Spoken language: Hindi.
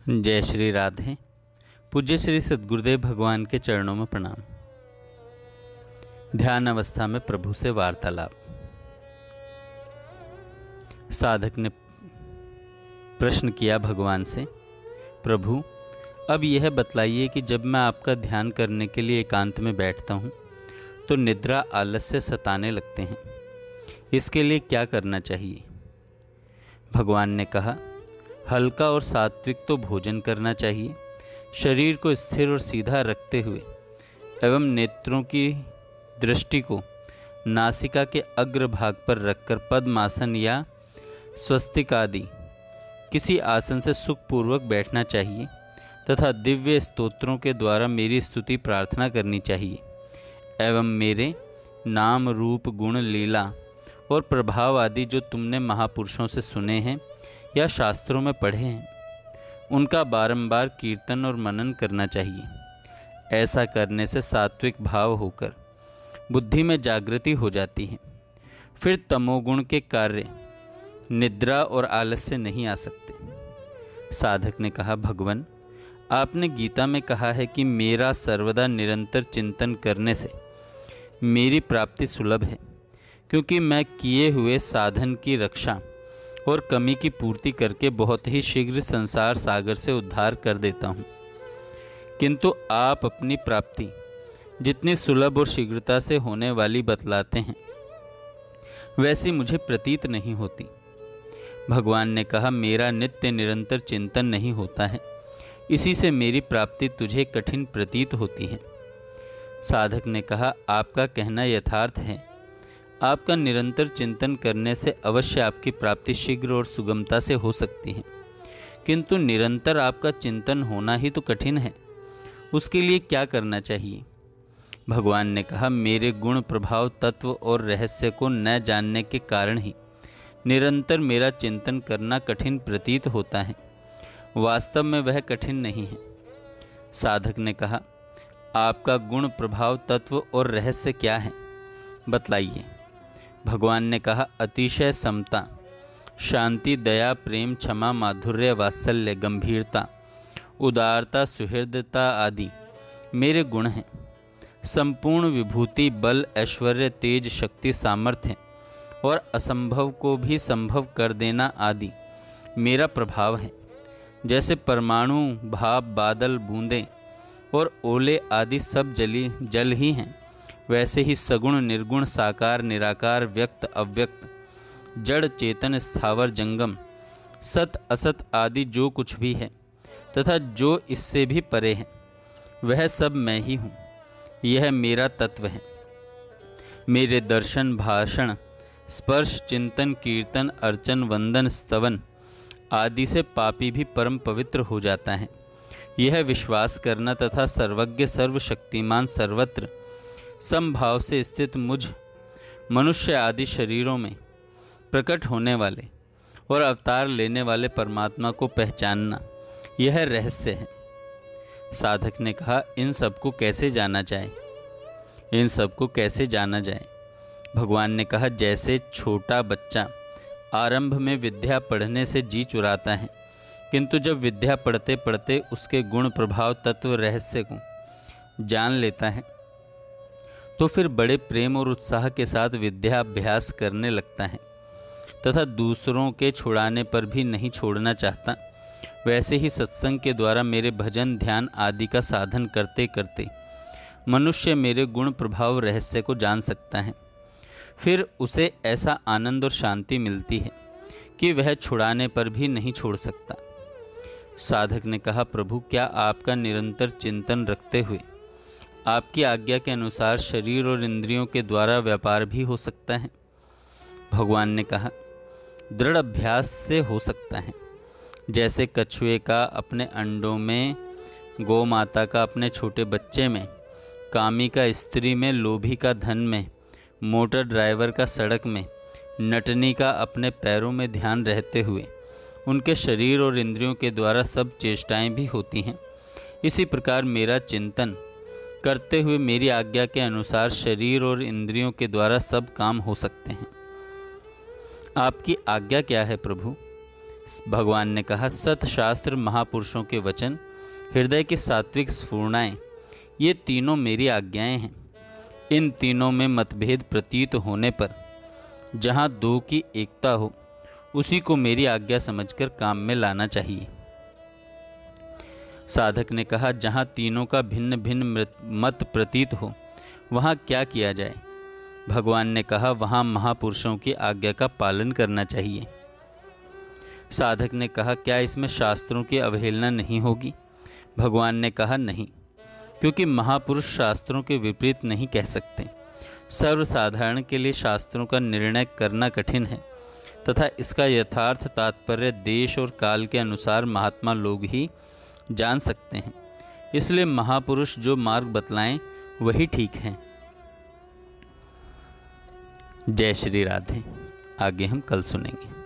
जय श्री राधे। पूज्य श्री सद्गुरुदेव भगवान के चरणों में प्रणाम। ध्यान अवस्था में प्रभु से वार्तालाप। साधक ने प्रश्न किया भगवान से, प्रभु अब यह बतलाइए कि जब मैं आपका ध्यान करने के लिए एकांत में बैठता हूँ तो निद्रा आलस्य सताने लगते हैं, इसके लिए क्या करना चाहिए। भगवान ने कहा, हल्का और सात्विक तो भोजन करना चाहिए। शरीर को स्थिर और सीधा रखते हुए एवं नेत्रों की दृष्टि को नासिका के अग्रभाग पर रखकर पद्मासन या स्वस्तिक आदि किसी आसन से सुखपूर्वक बैठना चाहिए तथा दिव्य स्तोत्रों के द्वारा मेरी स्तुति प्रार्थना करनी चाहिए एवं मेरे नाम रूप गुण लीला और प्रभाव आदि जो तुमने महापुरुषों से सुने हैं या शास्त्रों में पढ़े हैं उनका बारंबार कीर्तन और मनन करना चाहिए। ऐसा करने से सात्विक भाव होकर बुद्धि में जागृति हो जाती है। फिर तमोगुण के कार्य निद्रा और आलस्य नहीं आ सकते। साधक ने कहा, भगवान आपने गीता में कहा है कि मेरा सर्वदा निरंतर चिंतन करने से मेरी प्राप्ति सुलभ है, क्योंकि मैं किए हुए साधन की रक्षा और कमी की पूर्ति करके बहुत ही शीघ्र संसार सागर से उद्धार कर देता हूँ। किंतु आप अपनी प्राप्ति जितनी सुलभ और शीघ्रता से होने वाली बतलाते हैं वैसी मुझे प्रतीत नहीं होती। भगवान ने कहा, मेरा नित्य निरंतर चिंतन नहीं होता है, इसी से मेरी प्राप्ति तुझे कठिन प्रतीत होती है। साधक ने कहा, आपका कहना यथार्थ है। आपका निरंतर चिंतन करने से अवश्य आपकी प्राप्ति शीघ्र और सुगमता से हो सकती है, किंतु निरंतर आपका चिंतन होना ही तो कठिन है। उसके लिए क्या करना चाहिए। भगवान ने कहा, मेरे गुण प्रभाव तत्व और रहस्य को न जानने के कारण ही निरंतर मेरा चिंतन करना कठिन प्रतीत होता है। वास्तव में वह कठिन नहीं है। साधक ने कहा, आपका गुण प्रभाव तत्व और रहस्य क्या है, बतलाइए। भगवान ने कहा, अतिशय समता, शांति, दया, प्रेम, क्षमा, माधुर्य, वात्सल्य, गंभीरता, उदारता, सुहृदता आदि मेरे गुण हैं। संपूर्ण विभूति, बल, ऐश्वर्य, तेज, शक्ति, सामर्थ्य और असंभव को भी संभव कर देना आदि मेरा प्रभाव है। जैसे परमाणु, भाप, बादल, बूंदें और ओले आदि सब जल ही हैं, वैसे ही सगुण, निर्गुण, साकार, निराकार, व्यक्त, अव्यक्त, जड़, चेतन, स्थावर, जंगम, सत, असत आदि जो कुछ भी है तथा जो इससे भी परे है वह सब मैं ही हूँ। यह मेरा तत्व है। मेरे दर्शन, भाषण, स्पर्श, चिंतन, कीर्तन, अर्चन, वंदन, स्तवन आदि से पापी भी परम पवित्र हो जाता है। यह विश्वास करना तथा सर्वज्ञ, सर्वशक्तिमान, सर्वत्र समभाव से स्थित मुझ मनुष्य आदि शरीरों में प्रकट होने वाले और अवतार लेने वाले परमात्मा को पहचानना, यह रहस्य है। साधक ने कहा, इन सबको कैसे जाना जाए। इन सबको कैसे जाना जाए। भगवान ने कहा, जैसे छोटा बच्चा आरंभ में विद्या पढ़ने से जी चुराता है, किंतु जब विद्या पढ़ते पढ़ते उसके गुण, प्रभाव, तत्व, रहस्य को जान लेता है तो फिर बड़े प्रेम और उत्साह के साथ विद्या अभ्यास करने लगता है तथा दूसरों के छुड़ाने पर भी नहीं छोड़ना चाहता। वैसे ही सत्संग के द्वारा मेरे भजन, ध्यान आदि का साधन करते करते मनुष्य मेरे गुण, प्रभाव, रहस्य को जान सकता है। फिर उसे ऐसा आनंद और शांति मिलती है कि वह छुड़ाने पर भी नहीं छोड़ सकता। साधक ने कहा, प्रभु क्या आपका निरंतर चिंतन रखते हुए आपकी आज्ञा के अनुसार शरीर और इंद्रियों के द्वारा व्यापार भी हो सकता है। भगवान ने कहा, दृढ़ अभ्यास से हो सकता है। जैसे कछुए का अपने अंडों में, गौ माता का अपने छोटे बच्चे में, कामी का स्त्री में, लोभी का धन में, मोटर ड्राइवर का सड़क में, नटनी का अपने पैरों में ध्यान रहते हुए उनके शरीर और इंद्रियों के द्वारा सब चेष्टाएं भी होती हैं, इसी प्रकार मेरा चिंतन करते हुए मेरी आज्ञा के अनुसार शरीर और इंद्रियों के द्वारा सब काम हो सकते हैं। आपकी आज्ञा क्या है प्रभु। भगवान ने कहा, सतशास्त्र, महापुरुषों के वचन, हृदय की सात्विक स्फूर्णाएं, ये तीनों मेरी आज्ञाएं हैं। इन तीनों में मतभेद प्रतीत होने पर जहाँ दो की एकता हो, उसी को मेरी आज्ञा समझकर काम में लाना चाहिए। साधक ने कहा, जहाँ तीनों का भिन्न भिन्न मत प्रतीत हो, वहाँ क्या किया जाए? भगवान ने कहा, वहाँ महापुरुषों की आज्ञा का पालन करना चाहिए। साधक ने कहा, क्या इसमें शास्त्रों की अवहेलना नहीं होगी? भगवान ने कहा, नहीं, क्योंकि महापुरुष शास्त्रों के विपरीत नहीं कह सकते। सर्वसाधारण के लिए शास्त्रों का निर्णय करना कठिन है तथा इसका यथार्थ तात्पर्य देश और काल के अनुसार महात्मा लोग ही जान सकते हैं। इसलिए महापुरुष जो मार्ग बतलाएं वही ठीक है। जय श्री राधे। आगे हम कल सुनेंगे।